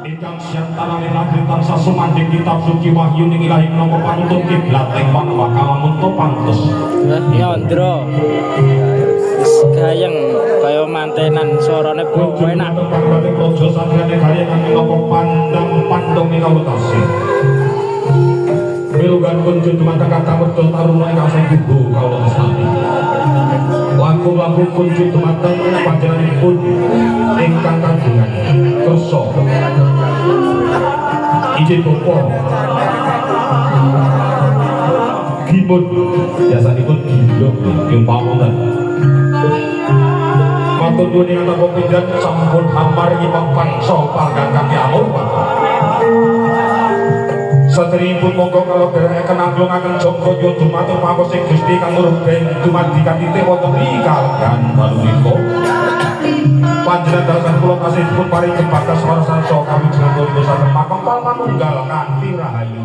Ingkang siantara minagri tansah sumandhing kitab suci Wahyu ing Ilahi menapa panuntun kiblat ing panapa kalamun to pantes. Nyondro. Wis gayeng kaya mantenan suarane bau enak. Panggone praja satriane gayeng menapa pandang pandong ing kawetasi. Milugan kunjung dumateng kata wedal taruna ingkang sengguh kawetasi. Langkung-langkung kunjung dumateng panjenenganipun ingkang kagungan kersa ijin bapa gimun biasanipun giluk yung pamonten matur nuwun ing antara pindhan sampun hampar nyipang pangsa panggang kami amurpa saderengipun monggo kalau derekaken angklungaken jangka yo dumateng pangosing Gusti kang urben dumadi katite wonten ing kalagan manungsa panjenengan dasan kula kasihipun paring kebakas warsa kami jenengan kula saken makam manunggal kanthi rahayu.